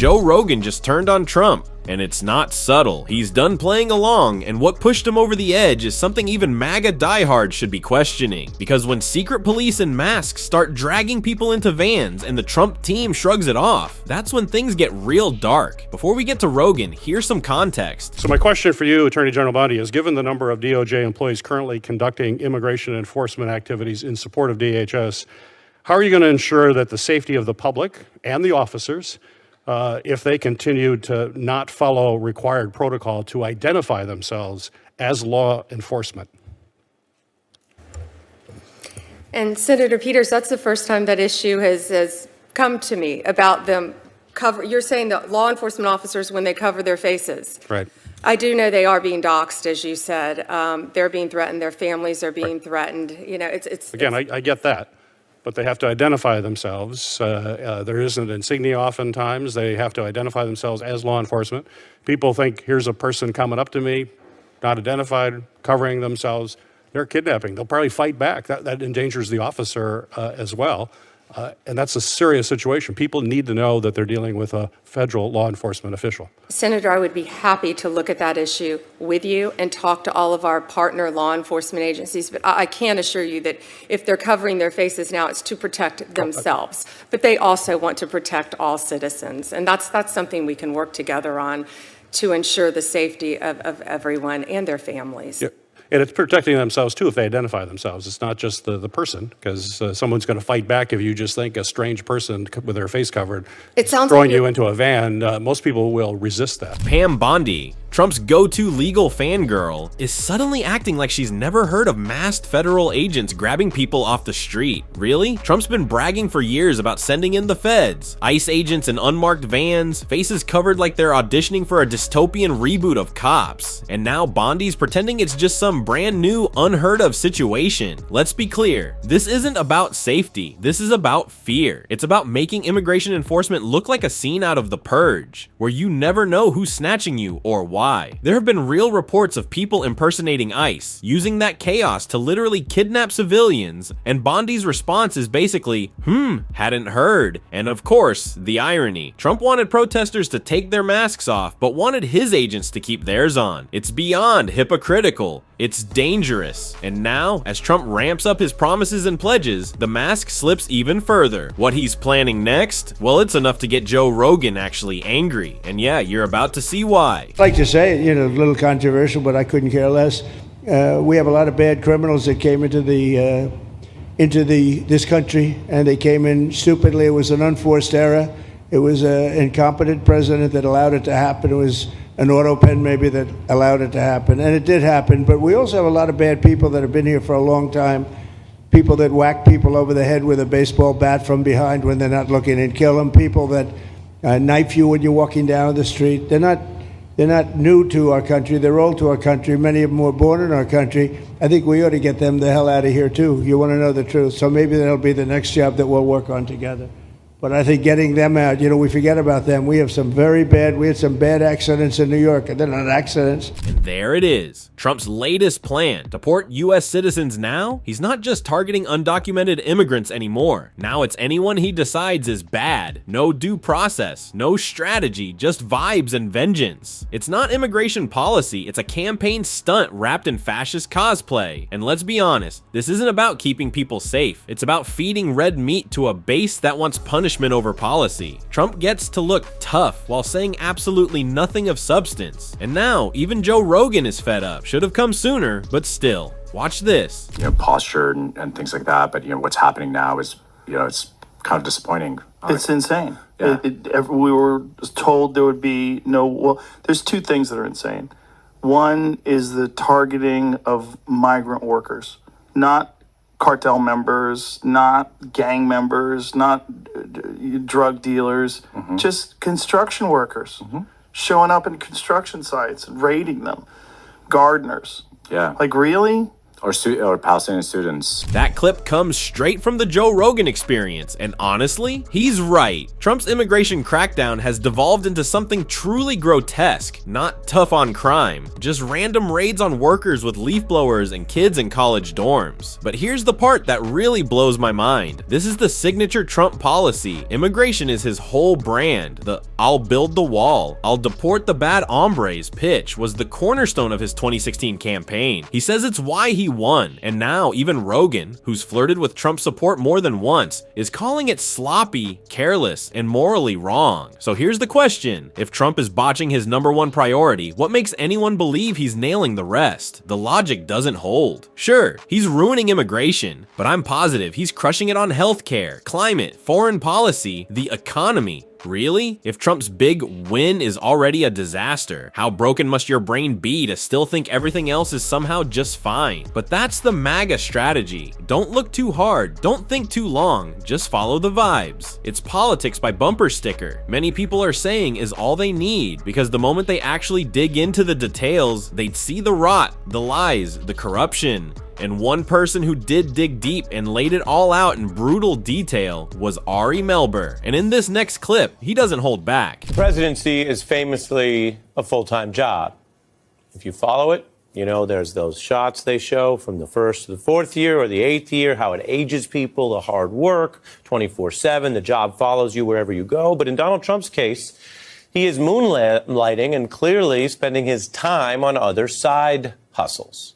Joe Rogan just turned on Trump. And it's not subtle. He's done playing along, and what pushed him over the edge is something even MAGA diehards should be questioning. Because when secret police in masks start dragging people into vans and the Trump team shrugs it off, that's when things get real dark. Before we get to Rogan, here's some context. So my question for you, Attorney General Bondi, is given the number of DOJ employees currently conducting immigration enforcement activities in support of DHS, how are you going to ensure that the safety of the public and the officers, if they continue to not follow required protocol to identify themselves as law enforcement? And Senator Peters, that's the first time that issue has come to me about them you're saying that law enforcement officers, when they cover their faces. Right. I do know they are being doxxed, as you said. They're being threatened. Their families are being threatened. You know, I get that. But they have to identify themselves. There is an insignia oftentimes. They have to identify themselves as law enforcement. People think, here's a person coming up to me, not identified, covering themselves. They're kidnapping. They'll probably fight back. That endangers the officer as well. And that's a serious situation. People need to know that they're dealing with a federal law enforcement official. Senator, I would be happy to look at that issue with you and talk to all of our partner law enforcement agencies. But I can assure you that if they're covering their faces now, it's to protect themselves. But they also want to protect all citizens. And that's something we can work together on to ensure the safety of everyone and their families. Yeah. And it's protecting themselves, too, if they identify themselves. It's not just the person, because someone's going to fight back if you just think a strange person with their face covered is throwing you into a van. Most people will resist that. Pam Bondi, Trump's go-to legal fangirl, is suddenly acting like she's never heard of masked federal agents grabbing people off the street. Really? Trump's been bragging for years about sending in the feds, ICE agents in unmarked vans, faces covered like they're auditioning for a dystopian reboot of Cops. And now Bondi's pretending it's just some brand new, unheard of situation. Let's be clear, this isn't about safety. This is about fear. It's about making immigration enforcement look like a scene out of The Purge, where you never know who's snatching you or why. There have been real reports of people impersonating ICE, using that chaos to literally kidnap civilians, and Bondi's response is basically, hadn't heard. And of course, the irony. Trump wanted protesters to take their masks off, but wanted his agents to keep theirs on. It's beyond hypocritical. It's dangerous. And now, as Trump ramps up his promises and pledges, the mask slips even further. What he's planning next? Well, it's enough to get Joe Rogan actually angry. And yeah, you're about to see why. I'd like to say, a little controversial, but I couldn't care less. We have a lot of bad criminals that came into this country, and they came in stupidly. It was an unforced error. It was an incompetent president that allowed it to happen. It was an auto pen maybe that allowed it to happen, and it did happen. But we also have a lot of bad people that have been here for a long time, people that whack people over the head with a baseball bat from behind when they're not looking and kill them, people that knife you when you're walking down the street. They're not new to our country. They're old to our country. Many of them were born in our country. I think we ought to get them the hell out of here, too. You want to know the truth. So maybe that'll be the next job that we'll work on together. But I think getting them out, we forget about them. We had some bad accidents in New York, and they're not accidents. And there it is. Trump's latest plan. To deport U.S. citizens now? He's not just targeting undocumented immigrants anymore. Now it's anyone he decides is bad. No due process, no strategy, just vibes and vengeance. It's not immigration policy, it's a campaign stunt wrapped in fascist cosplay. And let's be honest, this isn't about keeping people safe. It's about feeding red meat to a base that wants punishment over policy. Trump gets to look tough while saying absolutely nothing of substance. And now, even Joe Rogan is fed up. Should have come sooner, but still. Watch this. Posture and things like that. But, what's happening now is, it's kind of disappointing. It's insane. Yeah. We were told there would be there's two things that are insane. One is the targeting of migrant workers, not cartel members, not gang members, not drug dealers, just construction workers showing up in construction sites and raiding them. Gardeners. Yeah. Like, really? or Palestinian students. That clip comes straight from the Joe Rogan Experience, and honestly, he's right. Trump's immigration crackdown has devolved into something truly grotesque, not tough on crime, just random raids on workers with leaf blowers and kids in college dorms. But here's the part that really blows my mind. This is the signature Trump policy. Immigration is his whole brand. The "I'll build the wall, I'll deport the bad hombres" pitch was the cornerstone of his 2016 campaign. He says it's why he won, and now even Rogan, who's flirted with Trump's support more than once, is calling it sloppy, careless, and morally wrong. So here's the question: if Trump is botching his #1 priority, what makes anyone believe he's nailing the rest? The logic doesn't hold. Sure, he's ruining immigration, but I'm positive he's crushing it on healthcare, climate, foreign policy, the economy. Really? If Trump's big win is already a disaster, how broken must your brain be to still think everything else is somehow just fine? But that's the MAGA strategy. Don't look too hard, don't think too long, just follow the vibes. It's politics by bumper sticker. Many people are saying is all they need, because the moment they actually dig into the details, they'd see the rot, the lies, the corruption. And one person who did dig deep and laid it all out in brutal detail was Ari Melber. And in this next clip, he doesn't hold back. The presidency is famously a full-time job. If you follow it, you know there's those shots they show from the 1st to the 4th year or the 8th year, how it ages people, the hard work, 24/7, the job follows you wherever you go. But in Donald Trump's case, he is moonlighting and clearly spending his time on other side hustles.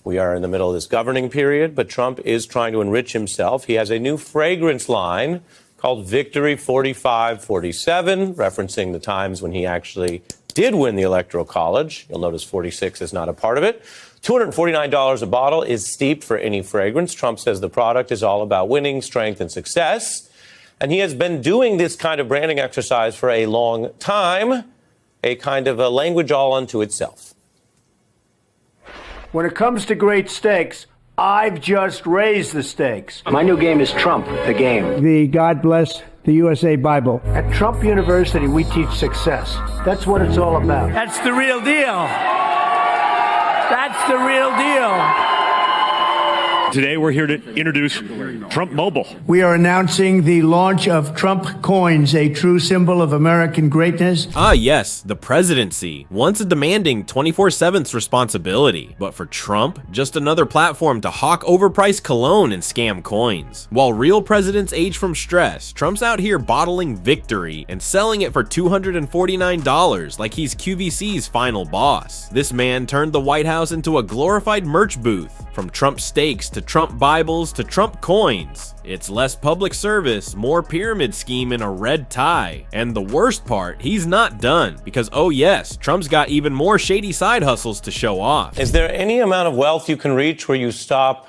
We are in the middle of this governing period, but Trump is trying to enrich himself. He has a new fragrance line called Victory 45-47, referencing the times when he actually did win the Electoral College. You'll notice 46 is not a part of it. $249 a bottle is steep for any fragrance. Trump says the product is all about winning, strength, and success. And he has been doing this kind of branding exercise for a long time, a kind of a language all unto itself. When it comes to great stakes, I've just raised the stakes. My new game is Trump, the game. The God Bless the USA Bible. At Trump University, we teach success. That's what it's all about. That's the real deal. That's the real deal. Today, we're here to introduce Trump Mobile. We are announcing the launch of Trump Coins, a true symbol of American greatness. Ah yes, the presidency, once a demanding 24/7's responsibility, but for Trump, just another platform to hawk overpriced cologne and scam coins. While real presidents age from stress, Trump's out here bottling victory and selling it for $249 like he's QVC's final boss. This man turned the White House into a glorified merch booth, from Trump steaks to Trump Bibles to Trump coins. It's less public service, more pyramid scheme in a red tie. And the worst part, he's not done, because oh yes, Trump's got even more shady side hustles to show off. Is there any amount of wealth you can reach where you stop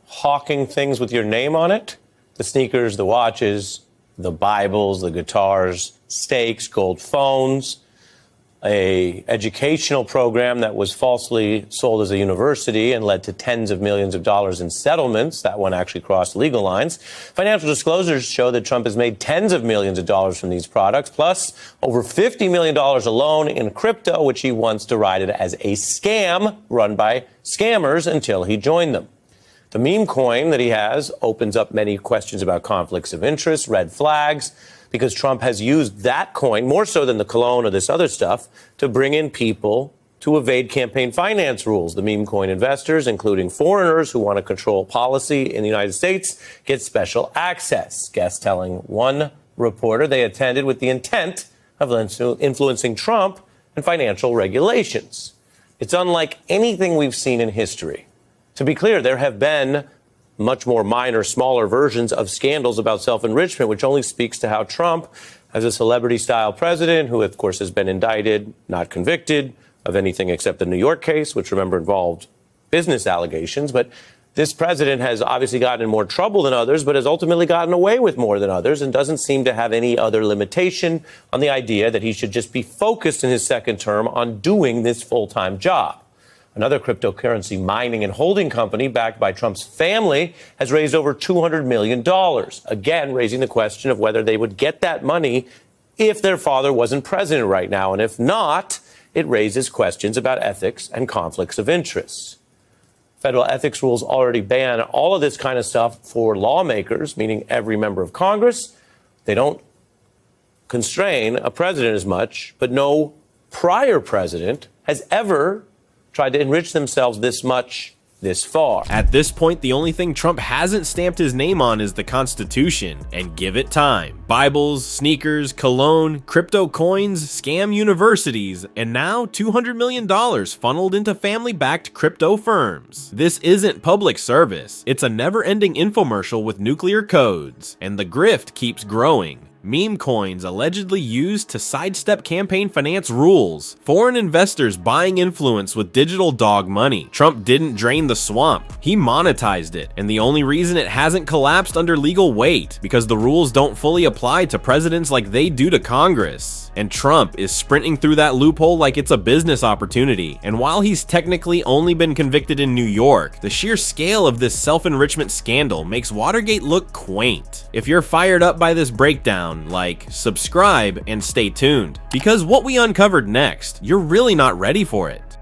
hawking things with your name on it? The sneakers, the watches, the Bibles, the guitars, steaks, gold phones, a educational program that was falsely sold as a university and led to tens of millions of dollars in settlements. That one actually crossed legal lines. Financial disclosures show that Trump has made tens of millions of dollars from these products, plus over $50 million alone in crypto, which he once derided as a scam run by scammers until he joined them. The meme coin that he has opens up many questions about conflicts of interest, red flags, because Trump has used that coin, more so than the cologne or this other stuff, to bring in people to evade campaign finance rules. The meme coin investors, including foreigners who want to control policy in the United States, get special access. Guests telling one reporter they attended with the intent of influencing Trump and financial regulations. It's unlike anything we've seen in history. To be clear, there have been much more minor, smaller versions of scandals about self-enrichment, which only speaks to how Trump, as a celebrity-style president, who, of course, has been indicted, not convicted of anything except the New York case, which, remember, involved business allegations. But this president has obviously gotten in more trouble than others, but has ultimately gotten away with more than others and doesn't seem to have any other limitation on the idea that he should just be focused in his second term on doing this full-time job. Another cryptocurrency mining and holding company backed by Trump's family has raised over $200 million, again raising the question of whether they would get that money if their father wasn't president right now. And if not, it raises questions about ethics and conflicts of interest. Federal ethics rules already ban all of this kind of stuff for lawmakers, meaning every member of Congress. They don't constrain a president as much, but no prior president has ever tried to enrich themselves this much this far. At this point, the only thing Trump hasn't stamped his name on is the Constitution, and give it time. Bibles, sneakers, cologne, crypto coins, scam universities, and now $200 million funneled into family-backed crypto firms. This isn't public service. It's a never-ending infomercial with nuclear codes, and the grift keeps growing. Meme coins allegedly used to sidestep campaign finance rules. Foreign investors buying influence with digital dog money. Trump didn't drain the swamp. He monetized it. And the only reason it hasn't collapsed under legal weight, because the rules don't fully apply to presidents like they do to Congress. And Trump is sprinting through that loophole like it's a business opportunity. And while he's technically only been convicted in New York, the sheer scale of this self-enrichment scandal makes Watergate look quaint. If you're fired up by this breakdown, like, subscribe and stay tuned. Because what we uncovered next, you're really not ready for it.